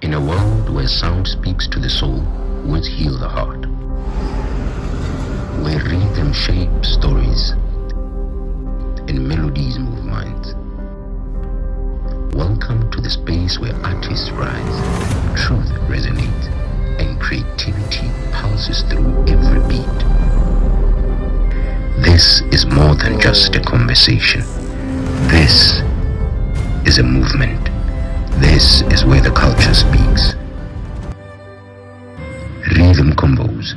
In a world where sound speaks to the soul, words heal the heart. Where rhythm shapes stories and melodies move minds. Welcome to the space where artists rise, truth resonates, and creativity pulses through every beat. This is more than just a conversation. This is a movement. This is where the culture speaks. Rhythm Convos,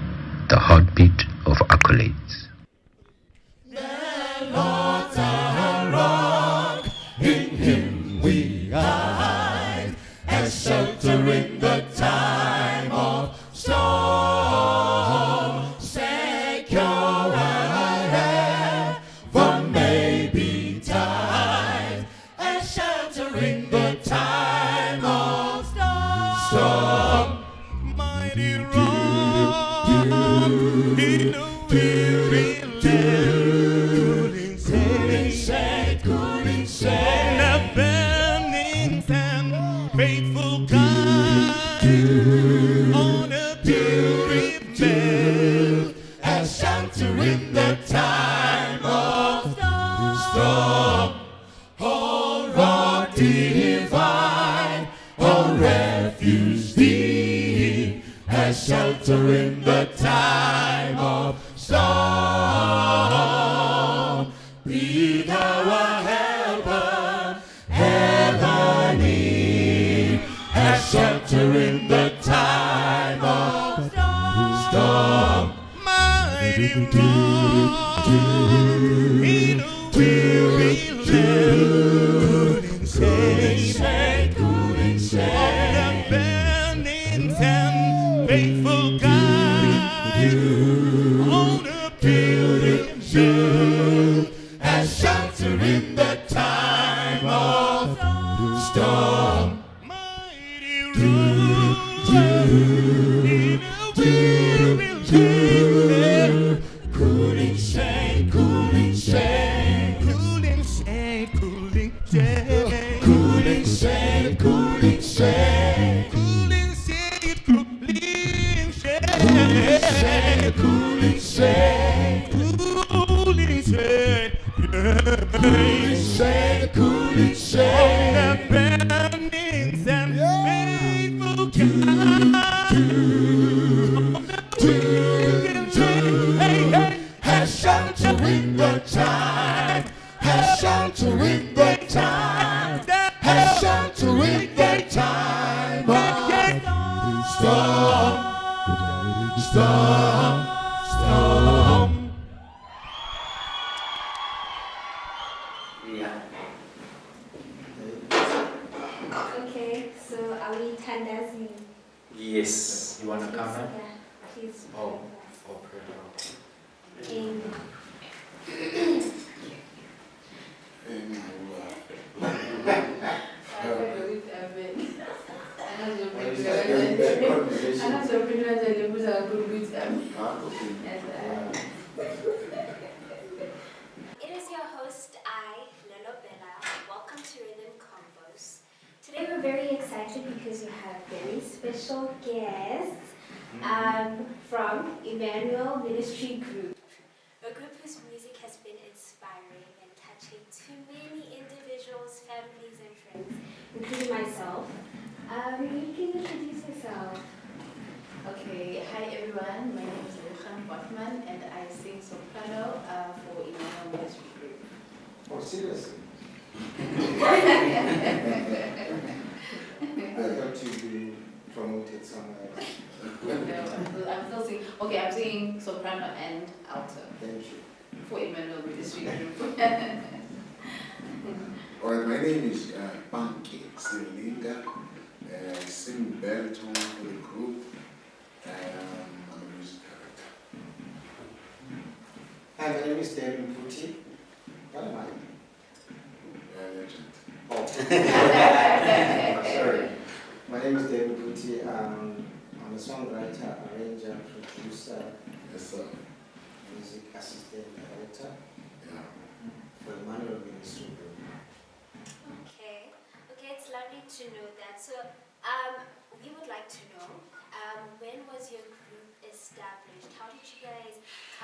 the heartbeat of accolades. The Lord's our rock, in Him we hide, as shelter in the time of storm. Secure our from maybe tide, as shelter in the time of storm. Mighty rock, in the weary couldn't say, the burning sun, faithful God, on a pure bed, as shelter in the time of storm. Oh, rock divine, oh, refuge deep, as shelter in the time of storm. Be thou our helper, ever need, as shelter in the time of storm. Mighty rock, in a weary couldn't say, the burning sun, faithful God, on a building shoe, as shelter in the time of storm. Mighty rock, in a weary couldn't say, couldn't say, couldn't say, couldn't say, couldn't say, couldn't say, couldn't say, couldn't say, couldn't say, couldn't say, couldn't say, the burnings and faithful God, has shelter in the time, has shelter in the time, has shelter in the time of storm, storm, storm. Okay, so are we Tandazi? Yes. You want to come now? Yeah, please. Oh, prayer. It is your host, Welcome to Rhythm Convos. Today we're very excited because we have very special guests from Emmanuel Ministry Group, a group whose music has been inspiring and touching to many individuals, families, and friends, including myself. You can introduce yourself. Okay, hi everyone. My name is Rhythm Convos and I sing soprano for Emmanuel Ministry Group. Oh, seriously? I thought you'd be promoted somewhere else. No, I'm still singing. Okay, I'm singing soprano and alto Thank you. for Emmanuel Ministry Group. All right, my name is Banki Silinga. I sing baritone for the group. I'm a music director. Hi, my name is David Puti. What am I? Legend. Oh. Sorry. My name is David Puti. I'm a songwriter, arranger, producer, Yes, sir. music assistant director Yeah. for Emmanuel Ministry Group. Okay, it's lovely to know that. So, we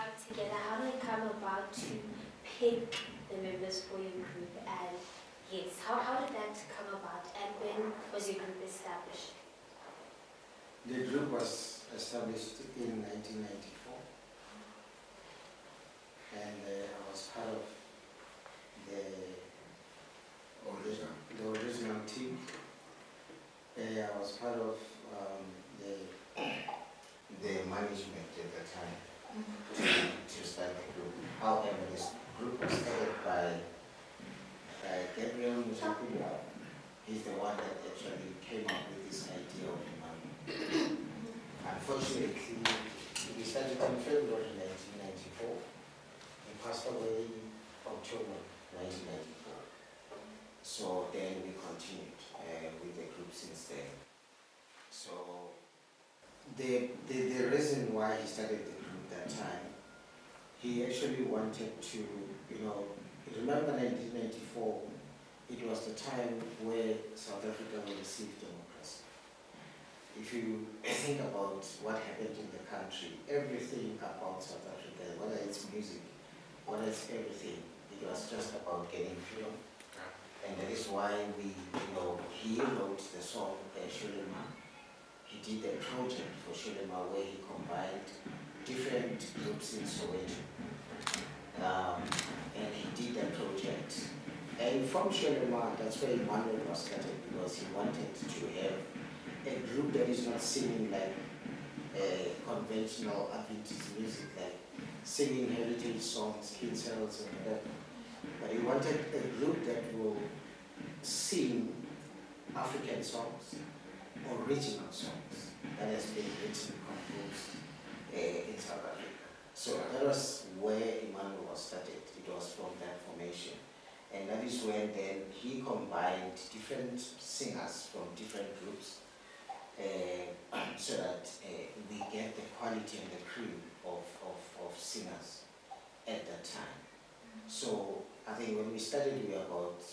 come together? How did it come about to pick the members for your group? And yes, how did that come about? And when was your group established? The group was established in 1994, and I was part of the original team. I was part of the management at the time to start the group. However, this group was started by Gabriel Muzakuya. He's the one that actually came up with this idea of Emmanuel. Unfortunately, we started in February 1994. He passed away in October 1994. So then we continued with the group since then. So the reason why he started the group that time, he actually wanted to, remember 1994, it was the time where South Africa received democracy. If you think about what happened in the country, everything about South Africa, whether it's music, whether it's everything, it was just about getting freedom. And that is why he wrote the song Shulema. He did a project for Shulema where he combined different groups in Soweto. And he did that project. And from Shulema, that's where Emmanuel was started, because he wanted to have a group that is not singing like conventional Adventist music, like singing heritage songs, kids' songs, and whatever. But he wanted a group that will sing African songs, original songs that has been written, composed in South Africa. So that was where Emmanuel was started. It was from that formation. And that is when then he combined different singers from different groups so that we get the quality and the cream of singers at that time. So I think when we started,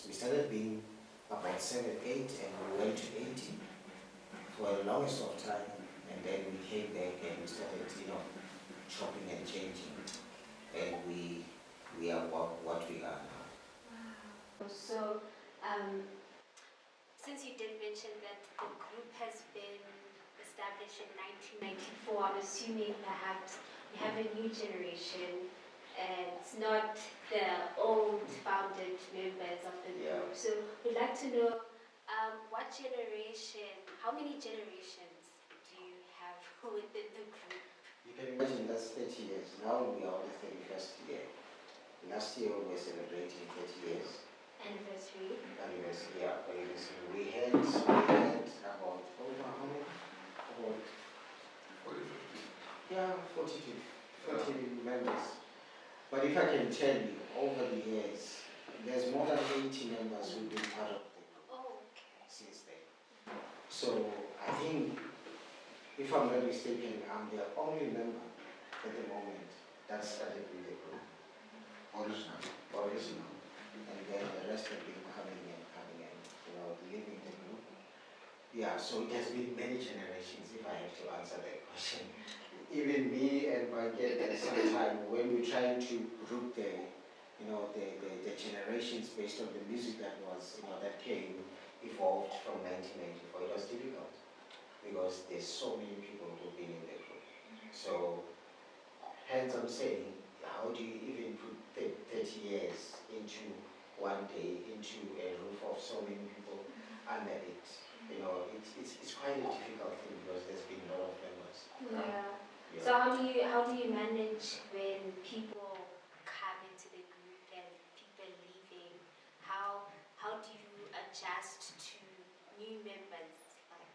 we started being about 7, 8, and we went to 80 for the longest of time, and then we came back and we started, chopping and changing, and we are what we are now. Wow. So, since you did mention that the group has been established in 1994, I'm assuming perhaps you have a new generation. It's not the old founded members of the group. So we'd like to know what generation, how many generations do you have within the group? You can imagine that's 30 years. Now we are on the 31st year. Last year we were celebrating 30 years. Anniversary? Anniversary, yeah. We had about, how many? About 40 members. But if I can tell you, over the years, there's more than 80 members who've been part of the group since then. So I think, if I'm not mistaken, I'm the only member at the moment that started with the group. Original. And then the rest have been coming and, leaving the group. Yeah, so it has been many generations, if I have to answer that question. Even me and my kid at some time, when we're trying to group the generations based on the music that was, that came, evolved from 1994, it was difficult because there's so many people who've been in the group. So, hence I'm saying, how do you even put 30 years into one day, into a roof of so many people under it? It's quite a difficult thing because there's been a lot of members. Yeah. So how do you manage when people come into the group and people leaving? How do you adjust to new members? Like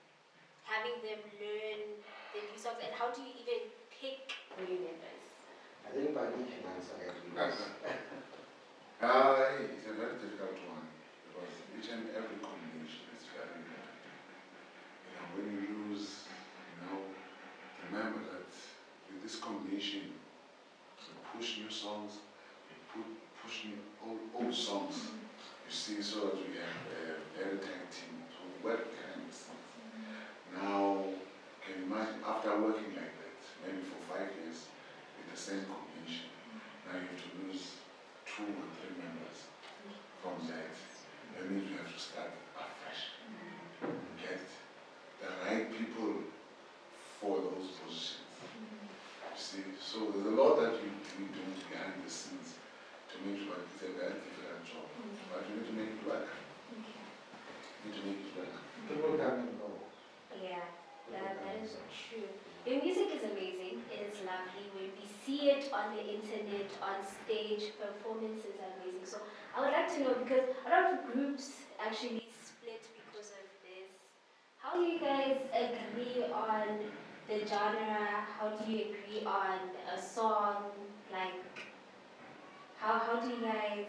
having them learn the new songs, and how do you even pick new members? I think Bani can answer that. It's a very difficult one because each and every combination is very important. When you lose, remember that with this combination, we push new songs, we push new old songs. You see, so that we have a very tag team to work behind the scenes. Now, can you imagine after working like that, maybe for 5 years, with the same combination? need to make it better. People come and go. Yeah, that is true. Your music is amazing. It is lovely. When we see it on the internet, on stage, performances are amazing. So I would like to know, because a lot of groups actually split because of this. How do you guys agree on the genre? How do you agree on a song? Like, how do you guys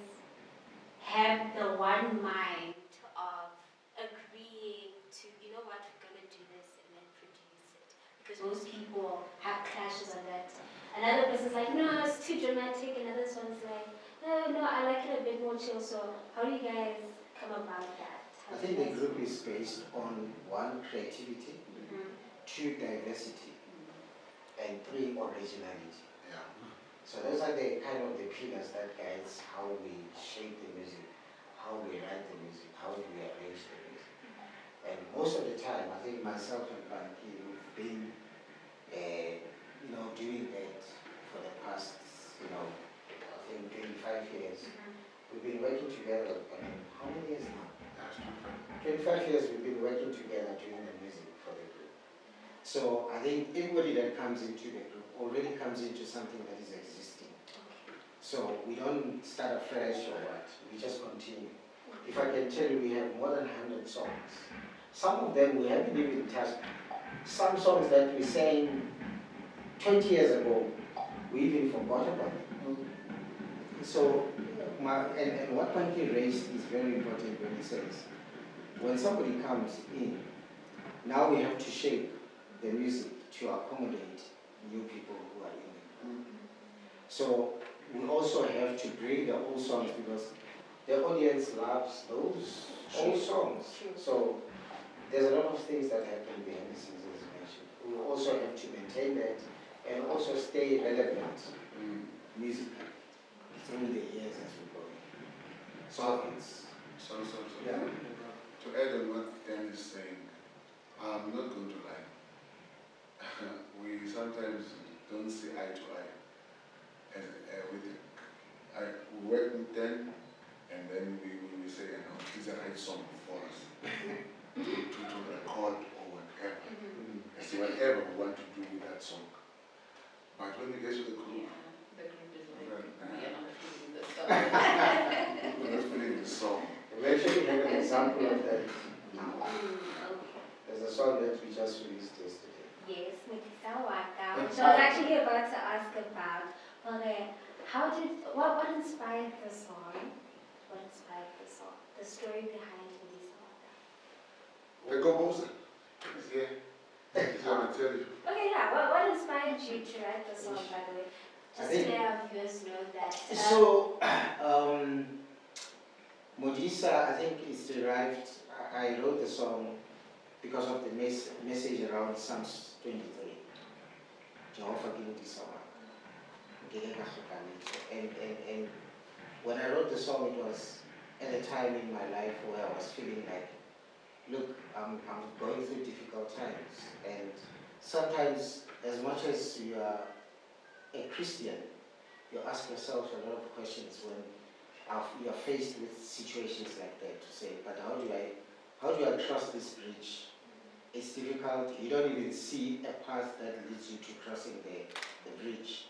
have the one mind of agreeing to, you know what, we're going to do this and then produce it? Because most people have clashes on that. Another person's like, no, it's too dramatic. Another one's like, no, I like it a bit more chill. So how do you guys come about that? I think the group is based on one, creativity, two, diversity, and three, originality. Yeah. So those are the kind of the pillars that guides how we shape the music, how we write the music, how we arrange the music. And most of the time, I think myself and Banky, we've been, doing that for the past, I think 25 years. We've been working together. I mean, how many years now? 25 years we've been working together doing the music for the group. So I think everybody that comes into the group already comes into something that is existing. So we don't start afresh or what, we just continue. If I can tell you, we have more than 100 songs. Some of them we haven't even touched. Some songs that we sang 20 years ago, we even forgot about it. So, and what Panky raised is very important when he says, when somebody comes in, now we have to shape the music to accommodate new people who are in the group. So we also have to bring the old songs because the audience loves those old songs. So there's a lot of things that happen behind the scenes, as you mentioned. We also have to maintain that and also stay relevant musically through the years as we go. So it's... So, yeah. to add on what Dan is saying, I'm not going to lie. We sometimes don't see eye to eye. We work with Dan, and then we say, it's the right song for us to record or whatever. It's whatever we want to do with that song. But when we get to the group, The group is like, we are not feeling the song. we're not feeling the song. We actually have an example of that now. There's a song that we just released yesterday. Yes, Mutisa Waka, which I was actually about to ask about. What inspired the song? What inspired the song? The story behind Mutisa Waka? The composer is here. He's going to tell you. Okay, yeah. What inspired you to write the song, by the way? Just to let our viewers know that. So, Modisa, I think is derived, I wrote the song because of the message around Psalms 23. Jehovah give me song. And when I wrote the song, it was at a time in my life where I was feeling like, look, I'm going through difficult times. And sometimes, as much as you are a Christian, you ask yourself a lot of questions when you are faced with situations like that, to say, but how do I cross this bridge? It's difficult. You don't even see a path that leads you to crossing the bridge.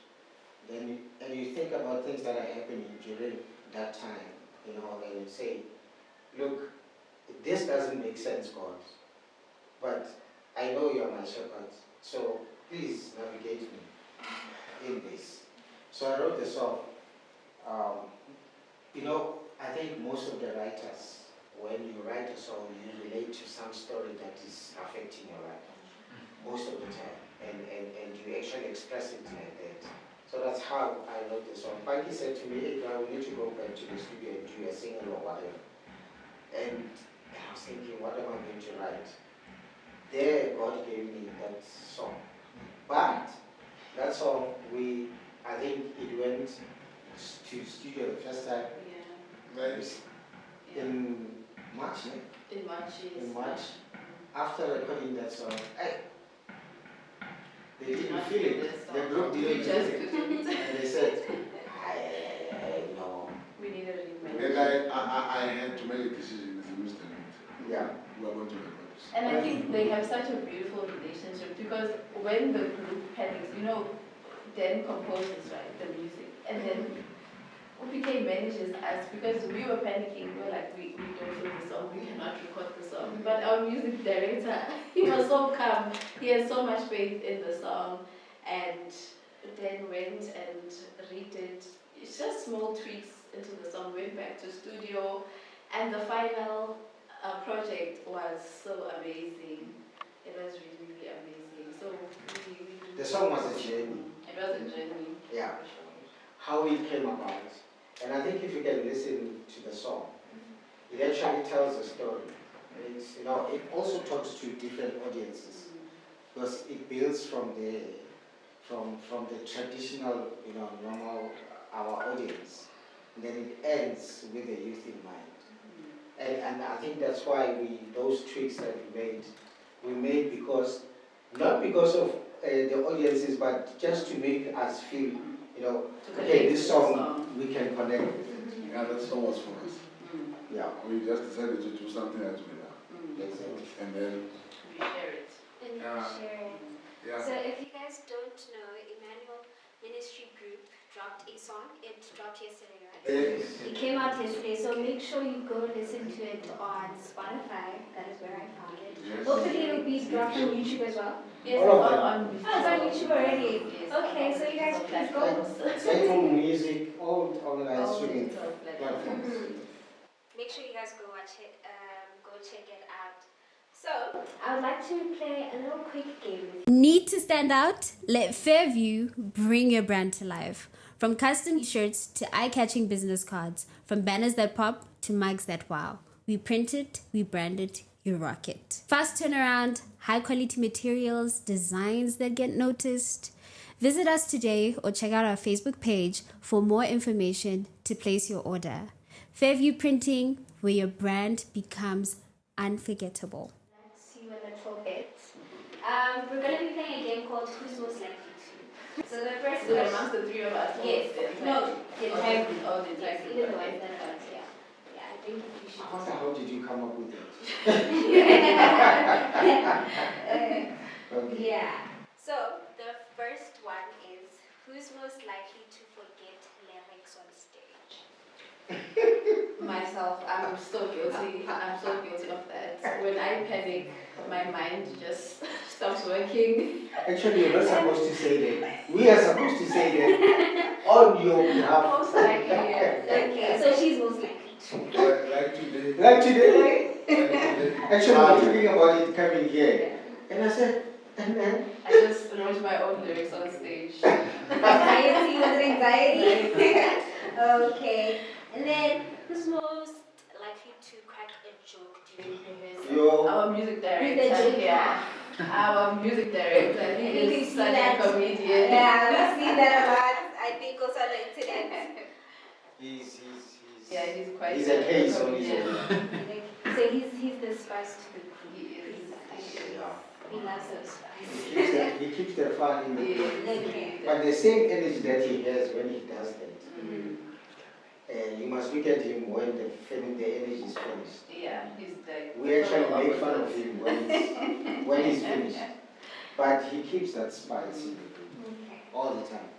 And you think about things that are happening during that time, and you say, look, this doesn't make sense, God, but I know you are my shepherd, so please navigate me in this. So I wrote the song. I think most of the writers, when you write a song, you relate to some story that is affecting your life, most of the time, and you actually express it like that. So that's how I wrote the song. Panky said to me, hey, we need to go back to the studio and do a single or whatever. And I was thinking, what am I going to write? There, God gave me that song. But that song, I think it went to studio the first time. Nice. In March, yeah? In March, yes. In March. After recording that song, they didn't feel it. The group didn't feel it. And they said, no. We need a remake. And I had to make a decision as a Mr. Yeah. we are going to record this. And I think they have such a beautiful relationship because when the group panics, you know, Dan composes, right, the music, and then OPK manages us because we were panicking. We were like, we don't feel the song, we cannot record the song. But our music director, he was so calm. He had so much faith in the song, and then went and redid just small tweaks into the song. Went back to studio, and the final project was so amazing. It was really, really amazing. So we do. The song was a journey. It was a journey. Yeah. How it came about. And I think if you can listen to the song, it actually tells a story. It's, you know, it also talks to different audiences because it builds from the traditional, you know, normal our audience, and then it ends with the youth in mind. And I think that's why those tweaks that we made because not because of the audiences, but just to make us feel, you know, okay, this song we can connect with it. Yeah, that song was for us. Yeah. We just decided to do something else with that. Exactly. And then We share it. And you Yeah. share it. yeah. So if you guys don't know, Emmanuel Ministry Group dropped a song. It dropped yesterday, right? Yes. It came out yesterday, so make sure you go listen to it on Spotify. That is where I found it. Yes. Hopefully it will be dropped on YouTube as well. Yes, All of them. on Oh, it's on YouTube already. Yes. Okay, so you guys please go. Apple Music, all organized All streaming digital platforms. Make sure you guys go watch it. Go check it out. So I would like to play a little quick game with you. Need to stand out? Let Fairview bring your brand to life. From custom t-shirts to eye-catching business cards, from banners that pop to mugs that wow. We print it, we brand it, you rock it. Fast turnaround, high-quality materials, designs that get noticed. Visit us today or check out our Facebook page for more information to place your order. Fairview Printing, where your brand becomes unforgettable. Let's see you in a little bit. We're going to be playing a game called Who's Most Likely To. So the first So question. amongst the three of us. Yes. No, the entire group. Oh, the Yes, entire group. even the ones that are, yeah. Yeah, I think you should. I wonder how did you come up with it? Okay. Yeah. So the first one is who's most likely to forget lyrics on stage? Myself, I'm so guilty. I'm so guilty of that. When I panic, my mind just stops working. Actually, you're not supposed to say that. We are supposed to say that on your behalf. Most likely, yes. Okay, so she's most likely to. Like today. Like today, Like today. actually, we're talking about it coming here. And I said, and then? I just wrote my own lyrics on stage. Anxiety, was it anxiety? Okay. And then who's most likely to crack a joke during rehearsal? Yo. Our music Who's the director joke? here. Our music director. He I think we've is seen such that. a comedian. Yeah, we've seen that a lot. I think also on the internet. Yeah, he's quite He's a case on his comedian. own. So he's the spice to the crew. He is. Yeah. We love those spice. He keeps the fun in the He group. is. Okay. But the same energy that he has when he does that, Mhm. you must look at him when the energy is finished. Yeah, he's the. We actually total make fun of opposite. him when he's finished. But he keeps that spice in the group Okay. all the time.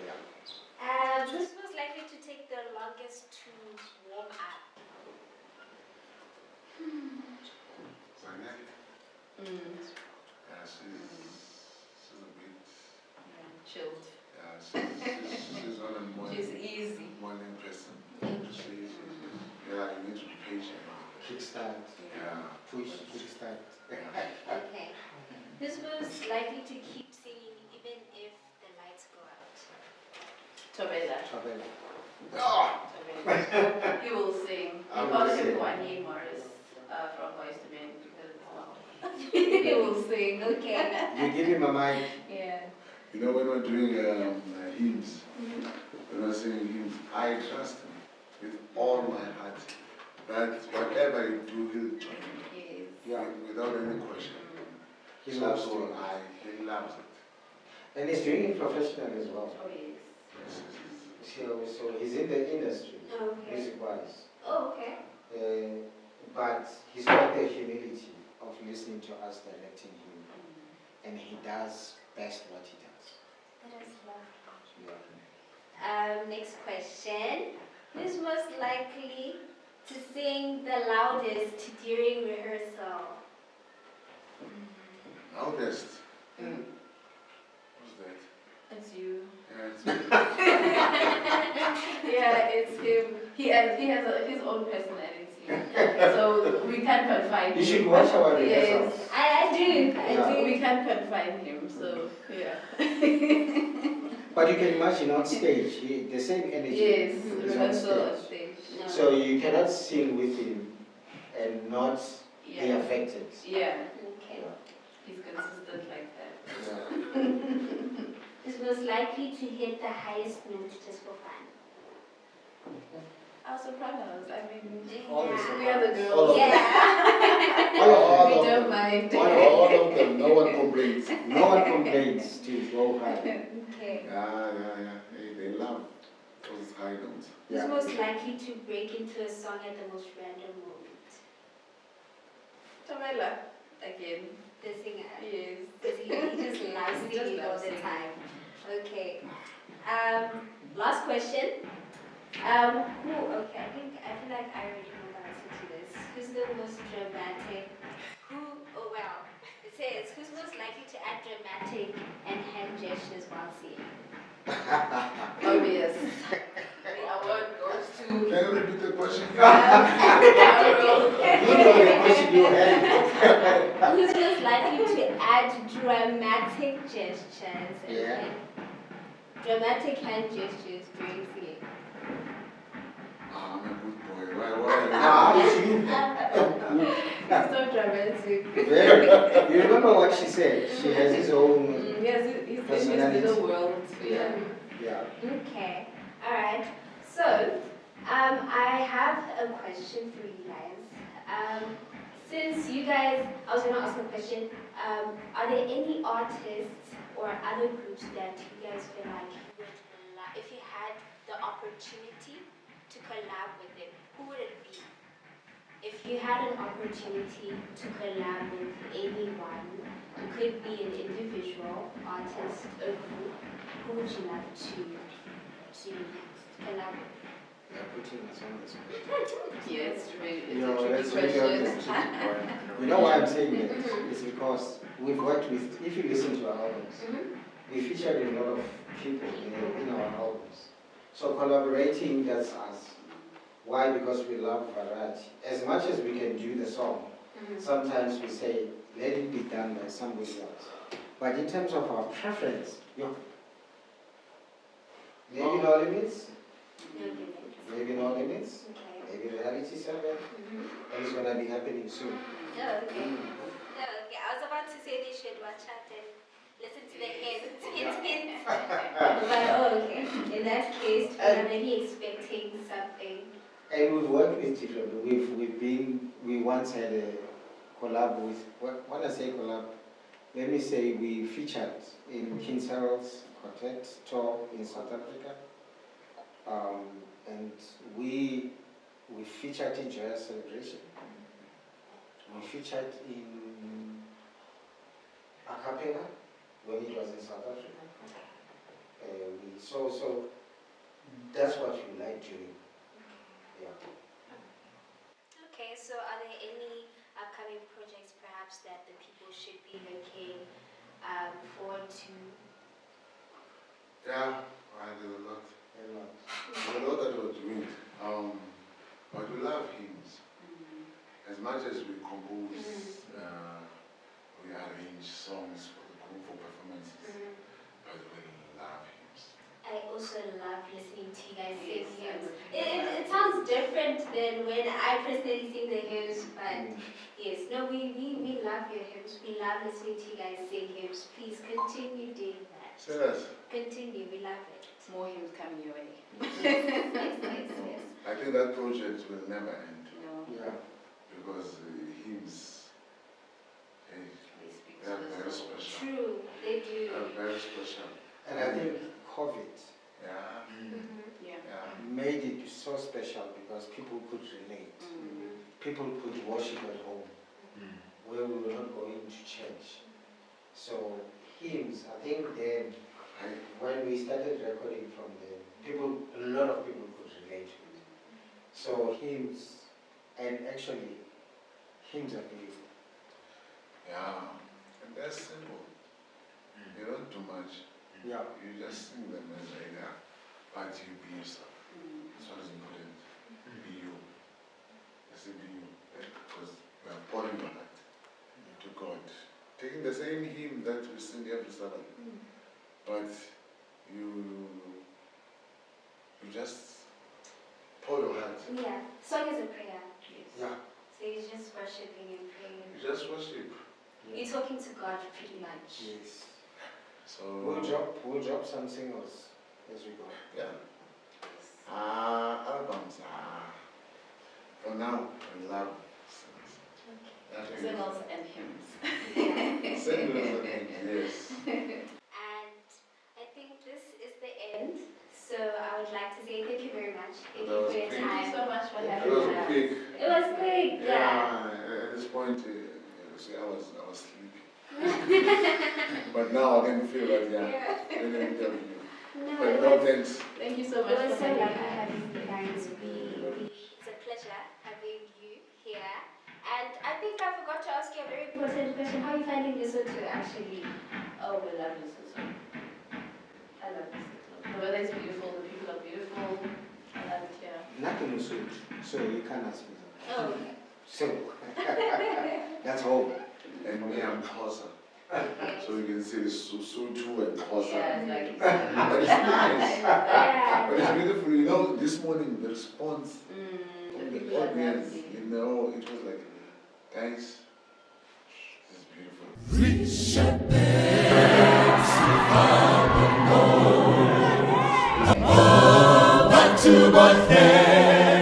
Yeah. Who's most likely to take the longest to warm up? Zanet. Mm. Yeah, she's a bit. Chilled. Yeah, she's not a morning. She's easy. Morning person. Yeah, you need to be patient. Kickstart, Yeah. push, kickstart. Okay. Who's most likely to keep singing even if the lights go out? Tobela. Travel. Ah! Tobela. He will sing. I We will call him sing. Wanye Morris from Voice to Men because he will sing. Okay. You give him a mic. Yeah. You know, when we're doing hymns, when we're singing hymns, I trust him with all my heart that whatever you do, he'll join you Yes. Yeah. without any question. He So loves to. he loves it. And he's doing it professionally as well. Oh yes. Yes, So he's in the industry, Okay. music-wise. Oh, okay. but he's got the humility of listening to us, directing him, and he does best what he does. That is lovely. Yeah. Next question. Who's most likely to sing the loudest during rehearsal? Loudest. Who's that? It's you. Yeah, it's me. Yeah, it's him. He has his own personality. So we can't confine him. You should watch our Yes. rehearsals. I do. Yeah. We can't confine him, so yeah. But you can imagine on stage, the same energy Yes, is on rehearsal on stage. stage. No. So you cannot sing with him and not be Yeah. affected. Yeah, Okay. he's consistent like that. Yeah. Who's most likely to hit the highest note just for fun? Our sopranos, I mean, All the we are the All girls. of them. Yeah. All We of don't them. mind. All of them, no one complains. No one complains to go high. Okay. Yeah. Hey, they love those high notes. Who's Yeah. most likely to break into a song at the most random moment? Tamela, again. The singer. Yes. Because he just loves He just singing all loves the singing. time. Okay. Last question. Okay, I feel like I already know the answer to this. Who's the most dramatic? It says, who's most likely to act dramatic and hand gestures while singing? Obvious. The award goes to Can you repeat the question? Carol. You know the question you had. Who's most likely to add dramatic gestures and Yeah. dramatic hand gestures during singing? I'm a good boy. Why? Ah, it's you. So dramatic. Very. You remember what she said? She has his own. Yes, he's in his Personality. little world. Yeah. Yeah. Okay, alright. So, I have a question for you guys. Since you guys, I was going to ask a question. Are there any artists or other groups that you guys feel like you would love, if you had the opportunity to collab with them, who would it be? If you had an opportunity to collab with anyone, it could be an individual, artist, a group, who would you like to collab with? You're putting us on the spot. Yeah, it's really, You know, it's that's a tricky really question. You know why I'm saying that? It's because we've worked with, if you listen to our albums, we featured a lot of people in our albums. So collaborating, that's us. Why? Because we love variety. As much as we can do the song, sometimes we say, let it be done by somebody else. But in terms of our preference, maybe No Limits, No limits. maybe No Limits, Okay. maybe Reality 7, and it's going to be happening soon. Oh, okay. Oh, okay. I was about to say they should watch out and listen to the hints. Hint. But okay. In that case, we're already expecting something. And we've worked with different. We once had a collab with. When I say collab, let me say we featured in King Harold's Quartet tour in South Africa, and we featured in Joyous Celebration. We featured in a cappella when it was in South Africa. So that's what we like doing. Yeah. Okay, so are there any upcoming projects perhaps that the people should be looking forward to? Yeah, there's a lot. There's a lot that we're doing. But we love hymns. As much as we compose, we arrange songs for the group for performances, but we love hymns. I also love listening to you guys sing hymns. It sounds different than when I personally sing the hymns, but yes, no, we love your hymns. We love listening to you guys sing hymns. Please continue doing that. Yes. Continue, we love it. More hymns coming your way. Yes. I think that project will never end. No. Yeah. Because hymns, they are very special. True, they do. They are very special. And I think COVID Yeah. Yeah. Yeah. made it so special because people could relate. people could worship at home, where we were not going to church. So hymns, I think then, when we started recording from them, a lot of people could relate to it. So hymns, and actually, hymns are beautiful. Yeah, and that's simple. You don't do much. Yeah. You just sing them as they are, but you be yourself. That's what is important. Be you. Just be you. Because we are pouring your heart to God. Taking the same hymn that we sing every Sabbath, but you just pour your heart. Yeah, song is a prayer. Yeah. So you're just worshiping and praying. You just worship. You're talking to God pretty much. Yes. So We'll drop some singles as we go. yeah. Albums. For now, we love Okay. Singles and hymns. singles and hymns, yes. And I think this is the end. So I would like to say thank you very much. Thank That you was for your quick. time. Thank you so much for It having was us. quick. It was quick, yeah. Yeah, at this point, see, I was sleepy. But now I can feel that, yeah. Let me tell you. No, But it no was, thanks. Thank you so it much was for so having lovely us. having you guys. It's a pleasure having you here. And I think I forgot to ask you a very important question. How are you finding Lesotho actually? Oh, we love Lesotho. I love Lesotho. The weather is beautiful, the people are beautiful. I love it here. Nothing is sweet, so you can't ask me that. Oh, okay. So, that's home. And me, I'm closer. So you can see the Sutu and closer. Yeah, it's like But it's nice. Yeah. But it's beautiful. You know, this morning, the response the from the people are audience, lovely. you know, it was like, guys, this is beautiful.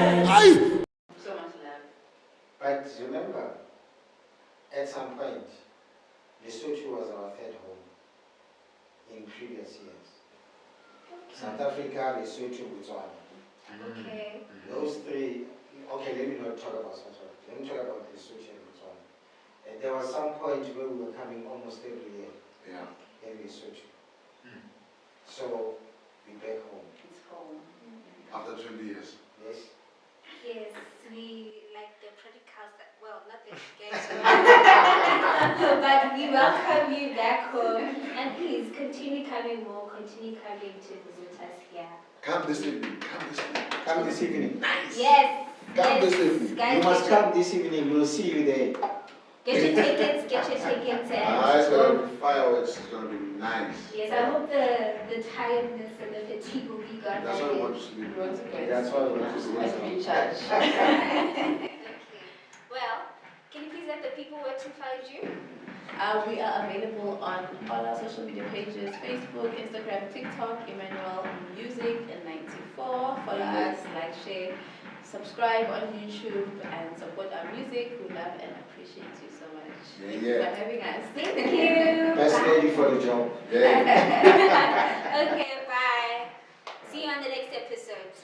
So much love. But remember, at some point, Lesotho was our third home in previous years. South Africa, Lesotho, Botswana. Okay. Those three, okay, let me not talk about South Africa. Let me talk about Lesotho and Botswana. And there was some point where we were coming almost every year Yeah. in Lesotho. So, we back home. It's home. After 20 years. Yes? Yes, we like the prodigals that, well, not the guys, but we welcome you back home. And please continue coming more, continue coming to visit us here. Come this evening. Come this evening. Come this evening. Nice. Yes. Come yes, this evening. Guys, You must come this evening, we'll see you there. Get your tickets, It's and gonna be fireworks. It's gonna be nice. yes, I hope the tiredness and the fatigue will be gone. That's by why I then. want to sleep. We want to go. That's why we want to see Let's you. recharge. Okay. Well, can you please let the people where to find you? We are available on all our social media pages, Facebook, Instagram, TikTok, Emmanuel Music and 94. Follow us, like, share, subscribe on YouTube and support our music. We love and appreciate you so much. Thank you for having us. Thank you. Best lady for the job. Yeah. Okay, bye. See you on the next episode.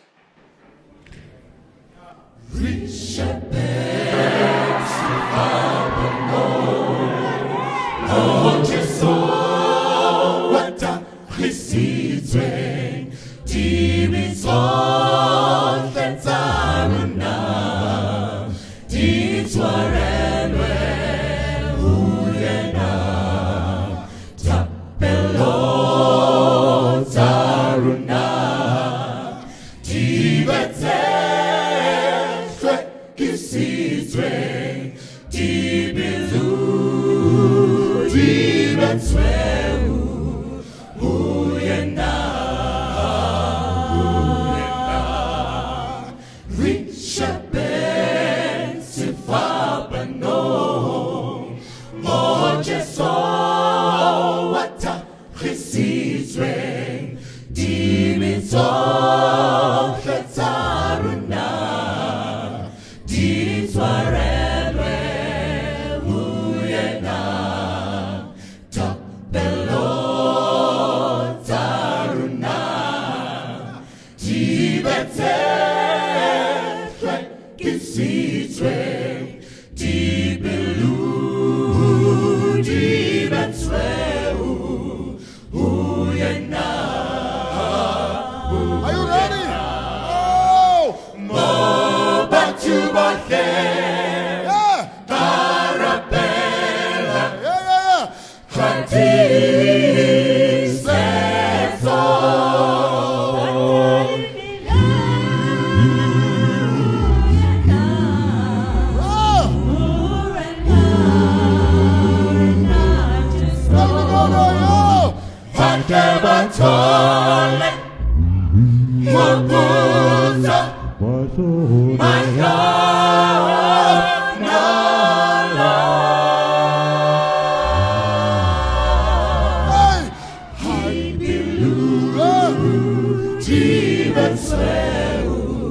Bella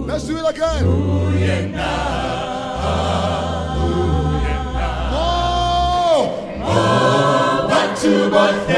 Let's do it again. Oh, but to both